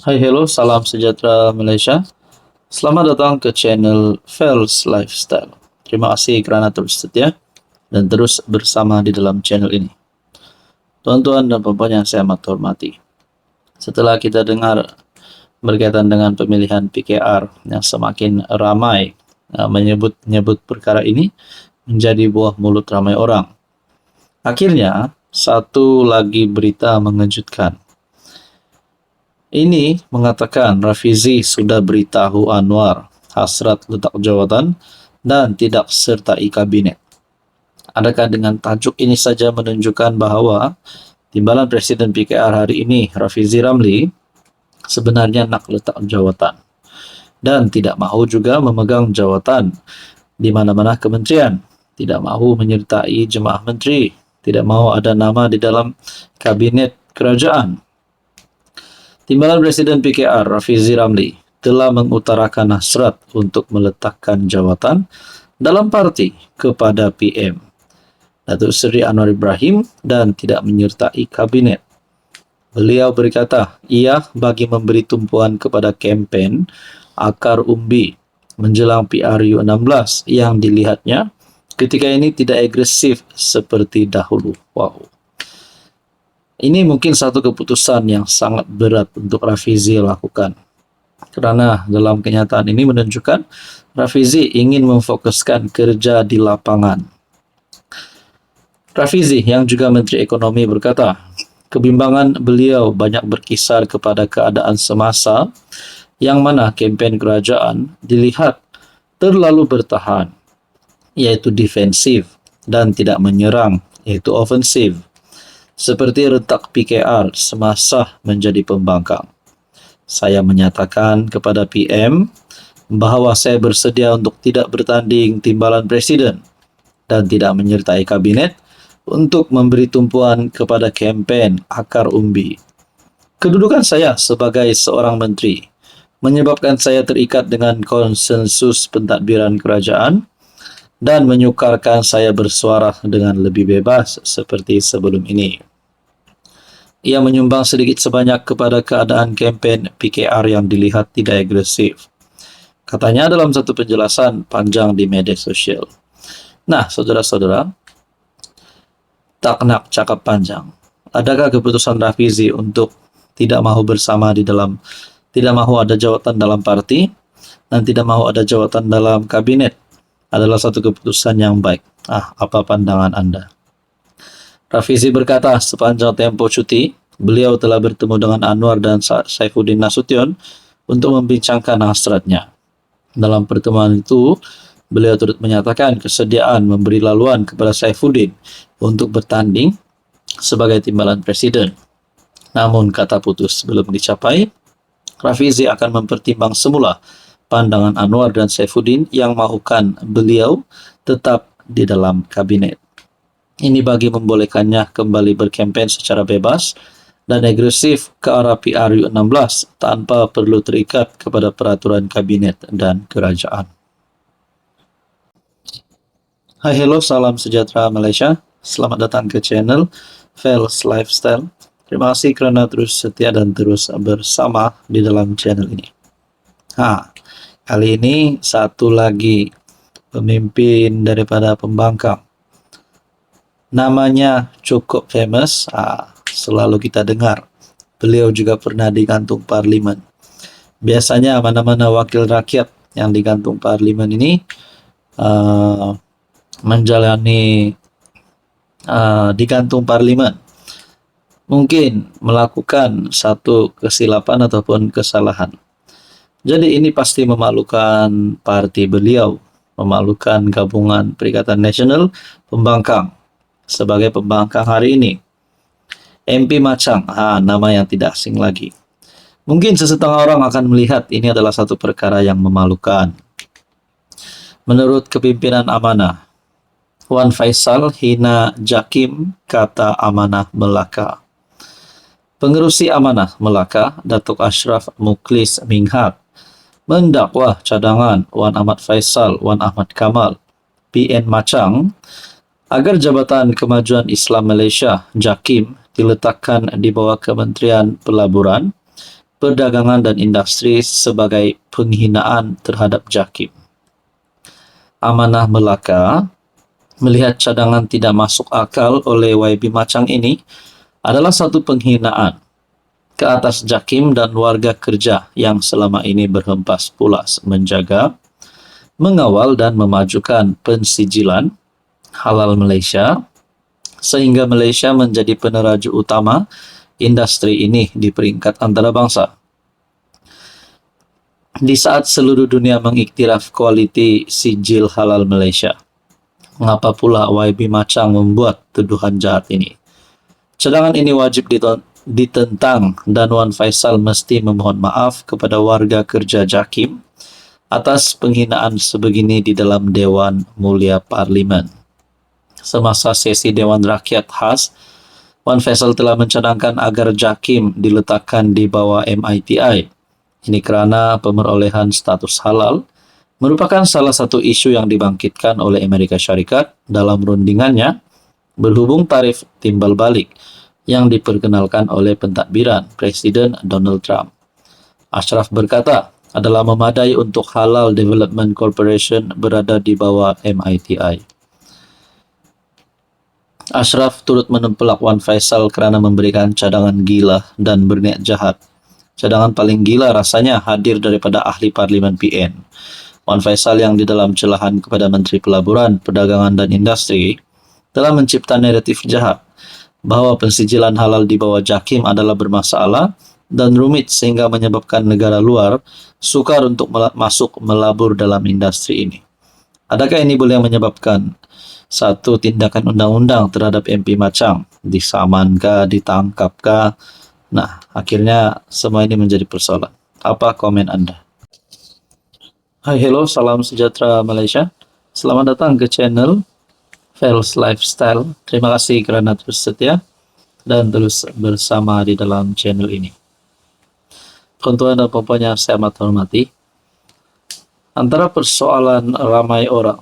Hai, hello, salam sejahtera Malaysia. Selamat datang ke channel Fels Lifestyle. Terima kasih kerana terus setia dan terus bersama di dalam channel ini. Tuan-tuan dan puan-puan yang saya amat hormati, setelah kita dengar berkaitan dengan pemilihan PKR yang semakin ramai menyebut-nyebut perkara ini menjadi buah mulut ramai orang, akhirnya satu lagi berita mengejutkan. Ini mengatakan Rafizi sudah beritahu Anwar hasrat letak jawatan dan tidak sertai kabinet. Adakah dengan tajuk ini saja menunjukkan bahawa timbalan Presiden PKR hari ini, Rafizi Ramli, sebenarnya nak letak jawatan dan tidak mahu juga memegang jawatan di mana-mana kementerian, tidak mahu menyertai jemaah menteri, tidak mahu ada nama di dalam kabinet kerajaan. Timbalan Presiden PKR Rafizi Ramli telah mengutarakan hasrat untuk meletakkan jawatan dalam parti kepada PM Datuk Seri Anwar Ibrahim dan tidak menyertai kabinet. Beliau berkata, ia bagi memberi tumpuan kepada kempen akar umbi menjelang PRU 16 yang dilihatnya ketika ini tidak agresif seperti dahulu. Wow. Ini mungkin satu keputusan yang sangat berat untuk Rafizi lakukan. Kerana dalam kenyataan ini menunjukkan Rafizi ingin memfokuskan kerja di lapangan. Rafizi yang juga Menteri Ekonomi berkata, kebimbangan beliau banyak berkisar kepada keadaan semasa yang mana kempen kerajaan dilihat terlalu bertahan, iaitu defensif, dan tidak menyerang, iaitu ofensif, seperti rentak PKR semasa menjadi pembangkang. Saya menyatakan kepada PM bahawa saya bersedia untuk tidak bertanding timbalan Presiden dan tidak menyertai kabinet untuk memberi tumpuan kepada kempen akar umbi. Kedudukan saya sebagai seorang menteri menyebabkan saya terikat dengan konsensus pentadbiran kerajaan dan menyukarkan saya bersuara dengan lebih bebas seperti sebelum ini. Ia menyumbang sedikit sebanyak kepada keadaan kempen PKR yang dilihat tidak agresif, katanya dalam satu penjelasan panjang di media sosial. Nah, saudara-saudara, tak nak cakap panjang. Adakah keputusan Rafizi untuk tidak mahu bersama di dalam, tidak mahu ada jawatan dalam parti dan tidak mahu ada jawatan dalam kabinet adalah satu keputusan yang baik? Apa pandangan anda? Rafizi berkata sepanjang tempoh cuti, beliau telah bertemu dengan Anwar dan Saifuddin Nasution untuk membincangkan hasratnya. Dalam pertemuan itu, beliau turut menyatakan kesediaan memberi laluan kepada Saifuddin untuk bertanding sebagai timbalan Presiden. Namun kata putus belum dicapai, Rafizi akan mempertimbang semula pandangan Anwar dan Saifuddin yang mahukan beliau tetap di dalam kabinet. Ini bagi membolehkannya kembali berkempen secara bebas dan agresif ke arah PRU 16 tanpa perlu terikat kepada peraturan kabinet dan kerajaan. Hai, hello, salam sejahtera Malaysia. Selamat datang ke channel Fels Lifestyle. Terima kasih kerana terus setia dan terus bersama di dalam channel ini. Kali ini satu lagi pemimpin daripada pembangkang. Namanya cukup famous, selalu kita dengar. Beliau juga pernah digantung parlimen. Biasanya mana-mana wakil rakyat yang digantung parlimen ini menjalani digantung parlimen, mungkin melakukan satu kesilapan ataupun kesalahan. Jadi ini pasti memalukan parti beliau, memalukan gabungan Perikatan Nasional Pembangkang sebagai pembangkang hari ini. MP Machang, nama yang tidak asing lagi. Mungkin sesetengah orang akan melihat ini adalah satu perkara yang memalukan. Menurut kepimpinan Amanah, Wan Faisal hina Jakim kata Amanah Melaka. Pengerusi Amanah Melaka, Datuk Ashraf Mukhlis Minghat, mendakwa cadangan Wan Ahmad Faisal, Wan Ahmad Kamal, PN Machang agar Jabatan Kemajuan Islam Malaysia, JAKIM, diletakkan di bawah Kementerian Pelaburan, Perdagangan dan Industri sebagai penghinaan terhadap JAKIM. Amanah Melaka melihat cadangan tidak masuk akal oleh YB Machang ini adalah satu penghinaan ke atas JAKIM dan warga kerja yang selama ini berhempas pulas menjaga, mengawal dan memajukan pensijilan halal Malaysia sehingga Malaysia menjadi peneraju utama industri ini di peringkat antarabangsa. Di saat seluruh dunia mengiktiraf kualiti sijil halal Malaysia, mengapa pula YB Machang membuat tuduhan jahat ini? Cadangan ini wajib ditentang dan Wan Faisal mesti memohon maaf kepada warga kerja JAKIM atas penghinaan sebegini di dalam Dewan Mulia Parlimen. Semasa sesi Dewan Rakyat khas, Wan Faisal telah mencadangkan agar JAKIM diletakkan di bawah MITI. Ini kerana pemerolehan status halal merupakan salah satu isu yang dibangkitkan oleh Amerika Syarikat dalam rundingannya berhubung tarif timbal balik yang diperkenalkan oleh pentadbiran Presiden Donald Trump. Ashraf berkata, adalah memadai untuk Halal Development Corporation berada di bawah MITI. Ashraf turut menempelak Wan Faisal kerana memberikan cadangan gila dan berniat jahat. Cadangan paling gila rasanya hadir daripada ahli Parlimen PN. Wan Faisal yang di dalam celahan kepada Menteri Pelaburan, Perdagangan dan Industri telah mencipta naratif jahat bahawa pensijilan halal di bawah JAKIM adalah bermasalah dan rumit sehingga menyebabkan negara luar sukar untuk masuk melabur dalam industri ini. Adakah ini boleh menyebabkan satu tindakan undang-undang terhadap MP Machang? Disamankah, ditangkapkah? Nah, akhirnya semua ini menjadi persoalan. Apa komen Anda? Hai, hello, salam sejahtera Malaysia. Selamat datang ke channel Fels Lifestyle. Terima kasih kerana terus setia dan terus bersama di dalam channel ini. Tuan-tuan dan puan-puan yang saya amat hormati, antara persoalan ramai orang,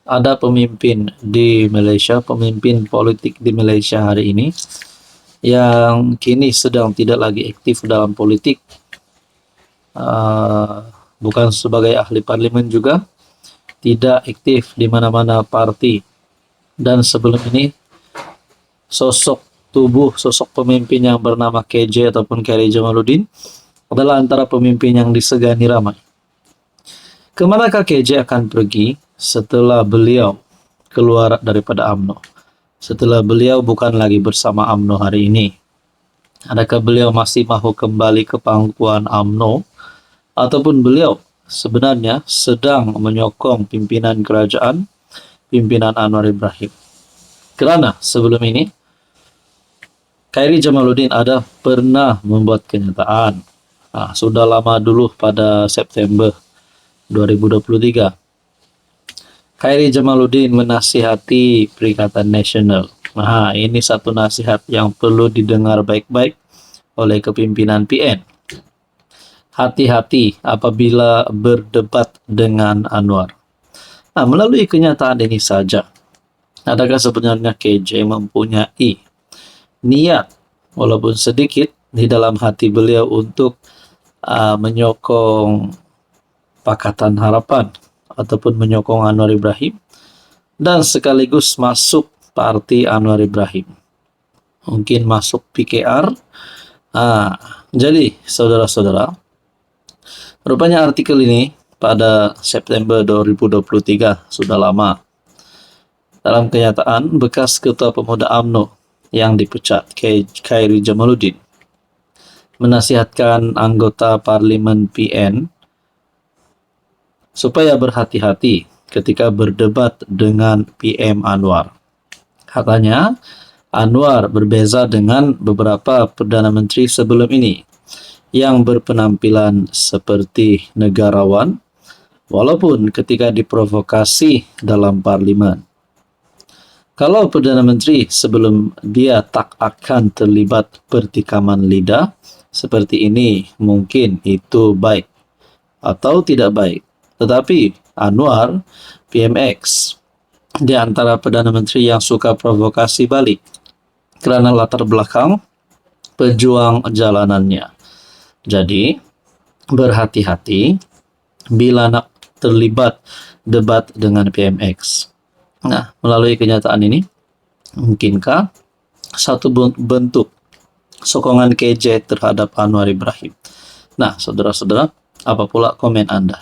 ada pemimpin di Malaysia, pemimpin politik di Malaysia hari ini yang kini sedang tidak lagi aktif dalam politik, bukan sebagai ahli parlimen juga, tidak aktif di mana-mana parti, dan sebelum ini sosok pemimpin yang bernama KJ ataupun Khairi Jamaluddin adalah antara pemimpin yang disegani ramai. Kemanakah KJ akan pergi setelah beliau keluar daripada UMNO? Setelah beliau bukan lagi bersama UMNO hari ini, adakah beliau masih mahu kembali ke pangkuan UMNO ataupun beliau sebenarnya sedang menyokong pimpinan kerajaan, pimpinan Anwar Ibrahim? Kerana sebelum ini Khairi Jamaluddin ada pernah membuat kenyataan, sudah lama dulu pada September 2023. Khairi Jamaluddin menasihati Perikatan Nasional. Ini satu nasihat yang perlu didengar baik-baik oleh kepimpinan PN. Hati-hati apabila berdebat dengan Anwar. Melalui kenyataan ini saja, adakah sebenarnya KJ mempunyai niat, walaupun sedikit, di dalam hati beliau untuk menyokong Pakatan Harapan ataupun menyokong Anwar Ibrahim dan sekaligus masuk parti Anwar Ibrahim, mungkin masuk PKR. Jadi saudara-saudara, rupanya artikel ini pada September 2023 sudah lama. Dalam kenyataan, bekas Ketua Pemuda UMNO yang dipecat, Khairi Jamaluddin, menasihatkan anggota Parlimen PN supaya berhati-hati ketika berdebat dengan PM Anwar. Katanya, Anwar berbeza dengan beberapa Perdana Menteri sebelum ini yang berpenampilan seperti negarawan, walaupun ketika diprovokasi dalam parlimen. Kalau Perdana Menteri sebelum dia tak akan terlibat pertikaman lidah seperti ini, mungkin itu baik atau tidak baik. Tetapi Anwar, PMX, di antara Perdana Menteri yang suka provokasi balik kerana latar belakang pejuang jalanannya. Jadi, berhati-hati bila nak terlibat debat dengan PMX. Nah, melalui kenyataan ini, mungkinkah satu bentuk sokongan keje terhadap Anwar Ibrahim? Nah, saudara-saudara, apa pula komen Anda?